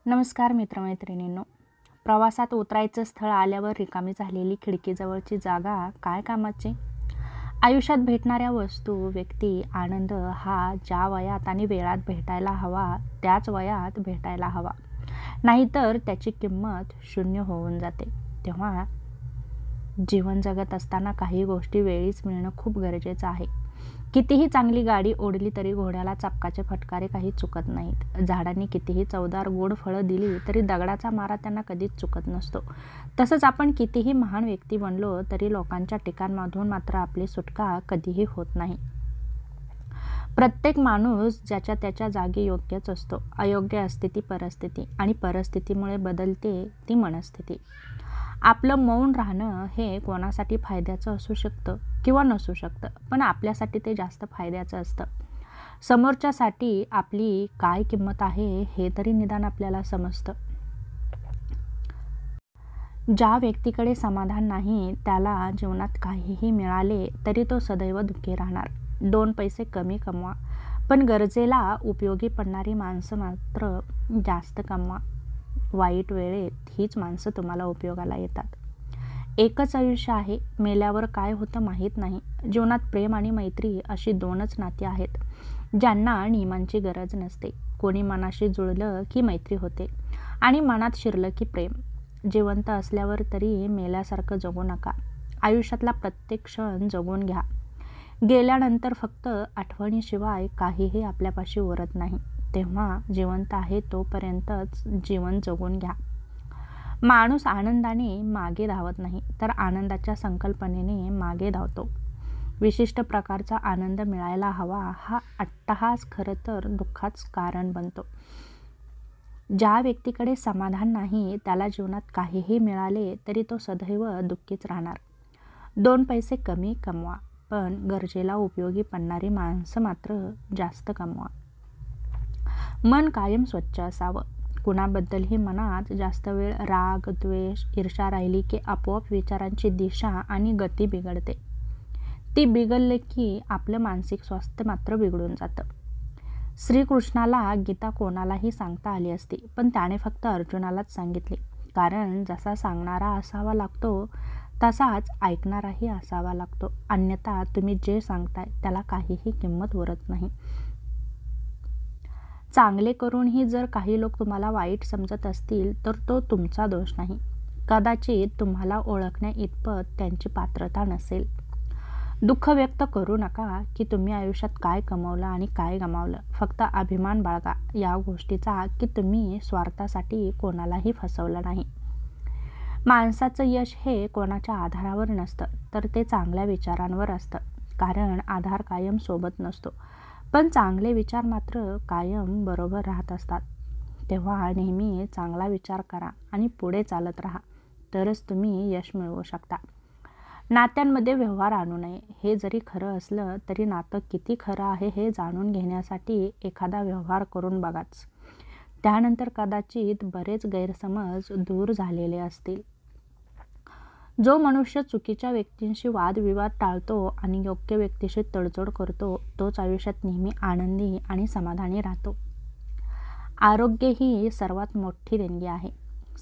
नमस्कार मित्रमैत्रिणींनो. प्रवासात उतरायचं स्थळ आल्यावर रिकामी झालेली खिडकीजवळची जागा काय कामाची? आयुष्यात भेटणाऱ्या वस्तू, व्यक्ती, आनंद हा ज्या वयात आणि वेळात भेटायला हवा त्याच वयात भेटायला हवा, नाहीतर त्याची किंमत शून्य होऊन जाते. तेव्हा जीवन जगत असताना काही गोष्टी वेळीच मिळणं खूप गरजेचं आहे. कितीही चांगली गाडी ओढली तरी घोड्याला चाबकाचे फटकारे काही चुकत नाहीत. झाडांनी कितीही चवदार गोड फळं दिली तरी दगडाचा मारा त्यांना कधीच चुकत नसतो. तसंच आपण कितीही महान व्यक्ती बनलो तरी लोकांच्या टीकांमधून मात्र आपली सुटका कधीही होत नाही. प्रत्येक माणूस ज्याच्या त्याच्या जागी योग्यच असतो. अयोग्य असते ती परिस्थिती, आणि परिस्थितीमुळे बदलते ती मनस्थिती. आपलं मौन राहणं हे कोणासाठी फायद्याचं असू शकतं किंवा नसू शकतं, पण आपल्यासाठी ते जास्त फायद्याचं असतं. समोरच्यासाठी आपली काय किंमत आहे हे तरी निदान आपल्याला समजतं. ज्या व्यक्तीकडे समाधान नाही त्याला जीवनात काहीही मिळाले तरी तो सदैव दुःखी राहणार. 2 पैसे कमी कमवा, पण गरजेला उपयोगी पडणारी माणसं मात्र जास्त कमवा. वाईट वेळेत हीच माणसं तुम्हाला उपयोगाला येतात. एकच आयुष्य आहे, मेल्यावर काय होतं माहीत नाही. जीवनात प्रेम आणि मैत्री अशी 2च नाती आहेत ज्यांना नियमांची गरज नसते. कोणी मनाशी जुळलं की मैत्री होते आणि मनात शिरलं की प्रेम. जिवंत असल्यावर तरी मेल्यासारखं जगू नका. आयुष्यातला प्रत्येक क्षण जगून घ्या. गेल्यानंतर फक्त आठवणीशिवाय काहीही आपल्यापाशी उरत नाही. तेव्हा जिवंत आहे तोपर्यंतच जीवन जगून घ्या. माणूस आनंदाने मागे धावत नाही, तर आनंदाच्या संकल्पनेने मागे धावतो. विशिष्ट प्रकारचा आनंद मिळायला हवा हा अट्टहास खरं तर दुःखाचं कारण बनतो. ज्या व्यक्तीकडे समाधान नाही त्याला जीवनात काहीही मिळाले तरी तो सदैव दुःखीच राहणार. 2 पैसे कमी कमवा, पण गरजेला उपयोगी पडणारी माणसं मात्र जास्त कमवा. मन कायम स्वच्छ असावं. कुणाबद्दलही मनात जास्त वेळ राग, द्वेष, ईर्ष्या राहिली की आपोआप विचारांची दिशा आणि गती बिघडते. ती बिघडली की आपलं मानसिक स्वास्थ्य मात्र बिघडून जातं. श्रीकृष्णाला गीता कोणालाही सांगता आली असती, पण त्याने फक्त अर्जुनालाच सांगितली. कारण जसा सांगणारा असावा लागतो तसाच ऐकणाराही असावा लागतो. अन्यथा तुम्ही जे सांगताय त्याला काहीही किंमत उरत नाही. चांगले करूनही जर काही लोक तुम्हाला वाईट समजत असतील तर तो तुमचा दोष नाही. कदाचित तुम्हाला ओळखण्या इतपत त्यांची पात्रता नसेल. दुःख व्यक्त करू नका की तुम्ही आयुष्यात काय कमवलं आणि काय गमावलं. फक्त अभिमान बाळगा या गोष्टीचा की तुम्ही स्वार्थासाठी कोणालाही फसवलं नाही. माणसाचं यश हे कोणाच्या आधारावर नसतं, तर ते चांगल्या विचारांवर असतं. कारण आधार कायम सोबत नसतो, पण चांगले विचार मात्र कायम बरोबर राहत असतात. तेव्हा नेहमी चांगला विचार करा आणि पुढे चालत राहा, तरच तुम्ही यश मिळवू शकता. नात्यांमध्ये व्यवहार आणू नये. हे जरी खरं असलं तरी नातं किती खरं आहे हे जाणून घेण्यासाठी एखादा व्यवहार करून बघाच. त्यानंतर कदाचित बरेच गैरसमज दूर झालेले असतील. जो मनुष्य चुकीच्या व्यक्तींशी वादविवाद टाळतो आणि योग्य व्यक्तीशी तडजोड करतो तोच आयुष्यात नेहमी आनंदी आणि समाधानी राहतो. आरोग्य ही सर्वात मोठी देणगी आहे.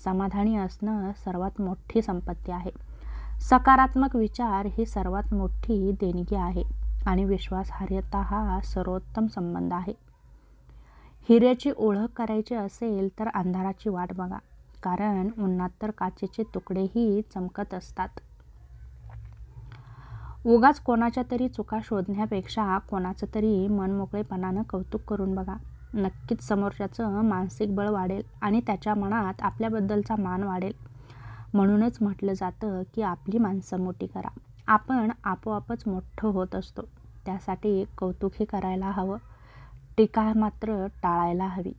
समाधानी असणं सर्वात मोठी संपत्ती आहे. सकारात्मक विचार ही सर्वात मोठी देणगी आहे आणि विश्वासार्हता हा सर्वोत्तम संबंध आहे. हिऱ्याची ओळख करायची असेल तर अंधाराची वाट बघा, कारण उन्हात तर काचेचे तुकडेही चमकत असतात. उगाच कोणाच्या तरी चुका शोधण्यापेक्षा कोणाचं तरी मनमोकळेपणानं कौतुक करून बघा. नक्कीच समोरच्याचं मानसिक बळ वाढेल आणि त्याच्या मनात आपल्याबद्दलचा मान वाढेल. म्हणूनच म्हटलं जातं की आपली माणसं मोठी करा. आपण आपोआपच मोठं होत असतो. त्यासाठी कौतुकही करायला हवं, टीका मात्र टाळायला हवी.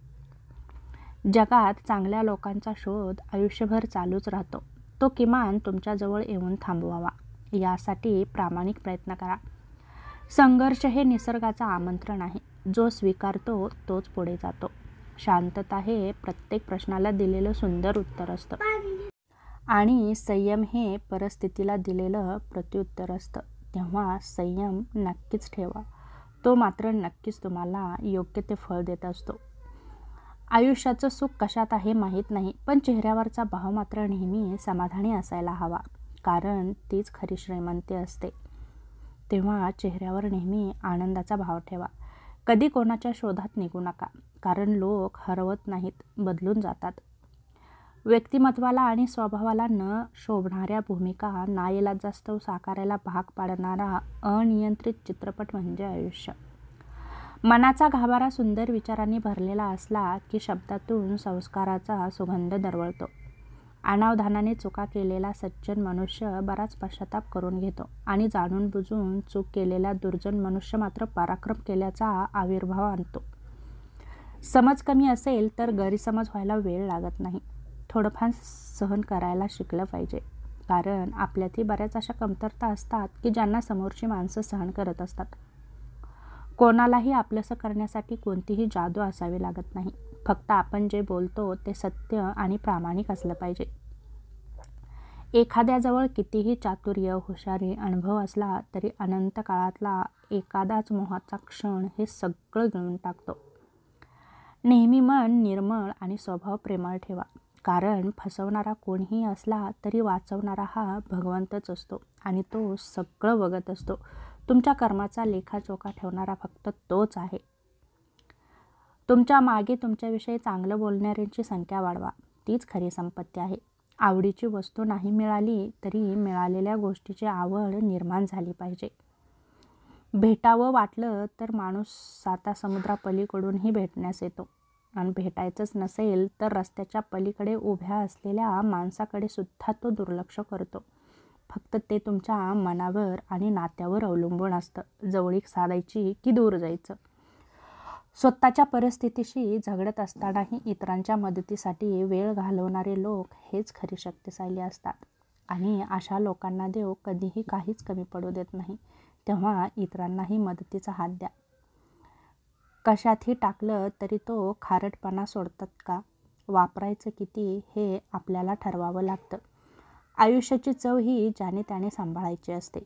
जगात चांगल्या लोकांचा शोध आयुष्यभर चालूच राहतो. तो किमान तुमच्याजवळ येऊन थांबवावा यासाठी प्रामाणिक प्रयत्न करा. संघर्ष हे निसर्गाचं आमंत्रण आहे. जो स्वीकारतो तोच पुढे जातो. शांतता हे प्रत्येक प्रश्नाला दिलेलं सुंदर उत्तर असतं आणि संयम हे परिस्थितीला दिलेलं प्रत्युत्तर असतं. तेव्हा संयम नक्कीच ठेवा. तो मात्र नक्कीच तुम्हाला योग्य ते फळ देत असतो. आयुष्याचं सुख कशात आहे माहीत नाही, पण चेहऱ्यावरचा भाव मात्र नेहमी समाधानी असायला हवा, कारण तीच खरी श्रीमंती असते. तेव्हा चेहऱ्यावर नेहमी आनंदाचा भाव ठेवा. कधी कोणाच्या शोधात निघू नका, कारण लोक हरवत नाहीत, बदलून जातात. व्यक्तिमत्वाला आणि स्वभावाला न शोभणाऱ्या भूमिका नाईलाजास्तव साकारायला भाग पाडणारा अनियंत्रित चित्रपट म्हणजे आयुष्य. मनाचा गाभारा सुंदर विचारांनी भरलेला असला की शब्दातून संस्काराचा सुगंध दरवळतो. अनावधानाने चुका केलेला सज्जन मनुष्य बराच पश्चाताप करून घेतो आणि जाणून बुजून चूक केलेला दुर्जन मनुष्य मात्र पराक्रम केल्याचा आविर्भाव आणतो. समज कमी असेल तर गैरसमज व्हायला वेळ लागत नाही. थोडंफार सहन करायला शिकलं पाहिजे, कारण आपल्यातही बऱ्याच अशा कमतरता असतात की ज्यांना समोरची माणसं सहन करत असतात. कोणालाही आपलंसं करण्यासाठी कोणतीही जादू असावी लागत नाही. फक्त आपण जे बोलतो ते सत्य आणि प्रामाणिक असलं पाहिजे. एखाद्याजवळ कितीही चातुर्य, हुशारी, अनुभव असला तरी अनंत काळातला एखादाच मोहाचा क्षण हे सगळं गिळून टाकतो. नेहमी मन निर्मळ आणि स्वभाव प्रेमळ ठेवा, कारण फसवणारा कोणीही असला तरी वाचवणारा हा भगवंतच असतो आणि तो सगळं बघत असतो. तुमच्या कर्माचा लेखाजोखा ठेवणारा फक्त तोच आहे. तुमच्या मागे तुमच्याविषयी चांगलं बोलणाऱ्यांची संख्या वाढवा, तीच खरी संपत्ती आहे. आवडीची वस्तू नाही मिळाली तरी मिळालेल्या गोष्टीची आवड निर्माण झाली पाहिजे. भेटावं वाटलं तर माणूस 7 समुद्रापलीकडूनही भेटण्यास येतो, आणि भेटायचंच नसेल तर रस्त्याच्या पलीकडे उभ्या असलेल्या माणसाकडे सुद्धा तो दुर्लक्ष करतो. फक्त ते तुमच्या मनावर आणि नात्यावर अवलंबून असतं, जवळीक साधायची की दूर जायचं. स्वतःच्या परिस्थितीशी झगडत असतानाही इतरांच्या मदतीसाठी वेळ घालवणारे लोक हेच खरी शक्तिशाली असतात, आणि अशा लोकांना देव कधीही काहीच कमी पडू देत नाही. तेव्हा इतरांनाही मदतीचा हात द्या. कशातही टाकलं तरी तो खारटपणा सोडतात का, वापरायचं किती हे आपल्याला ठरवावं लागतं. आयुष्याची चव ही ज्याने त्याने सांभाळायची असते.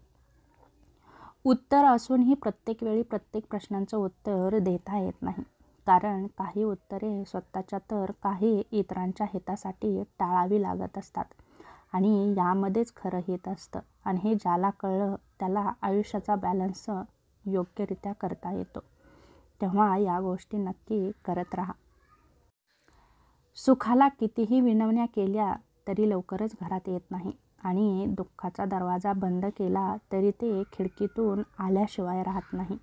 उत्तर असूनही प्रत्येक वेळी प्रत्येक प्रश्नांचं उत्तर देता येत नाही, कारण काही उत्तरे स्वतःच्या तर काही इतरांच्या हितासाठी टाळावी लागत असतात, आणि यामध्येच खरं हित असतं. आणि हे ज्याला कळलं त्याला आयुष्याचा बॅलन्स योग्यरित्या करता येतो. तेव्हा या गोष्टी नक्की करत राहा. सुखाला कितीही विनवण्या केल्या तरी लवकरच घरात येत नाही, आणि दुःखाचा दरवाजा बंद केला तरी ते खिडकीतून आल्याशिवाय राहत नाही.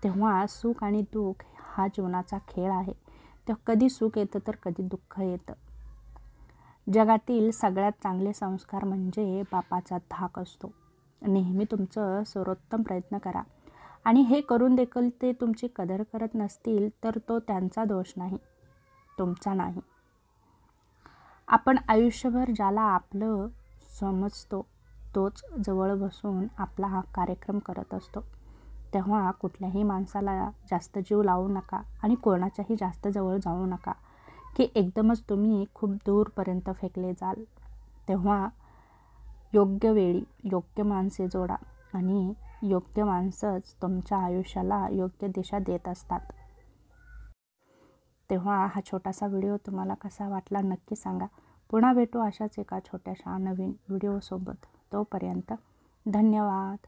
तेव्हा सुख आणि दुःख हा जीवनाचा खेळ आहे. तेव्हा कधी सुख येतं तर कधी दुःख येतं. जगातील सगळ्यात चांगले संस्कार म्हणजे बापाचा धाक असतो. नेहमी तुमचं सर्वोत्तम प्रयत्न करा, आणि हे करून देखील ते तुमची कदर करत नसतील तर तो त्यांचा दोष नाही, तुमचा नाही. आपण आयुष्यभर ज्याला आपलं समजतो तोच जवळ बसून आपला हा कार्यक्रम करत असतो. तेव्हा कुठल्याही माणसाला जास्त जीव लावू नका, आणि कोणाच्याही जास्त जवळ जाऊ नका की एकदमच तुम्ही खूप दूरपर्यंत फेकले जाल. तेव्हा योग्य वेळी योग्य माणसे जोडा, आणि योग्य माणसंच तुमच्या आयुष्याला योग्य दिशा देत असतात. तेव्हा हा छोटासा व्हिडिओ तुम्हाला कसा वाटला नक्की सांगा. पुन्हा भेटू अशाच एका छोट्याशा नवीन व्हिडिओसोबत. तोपर्यंत धन्यवाद.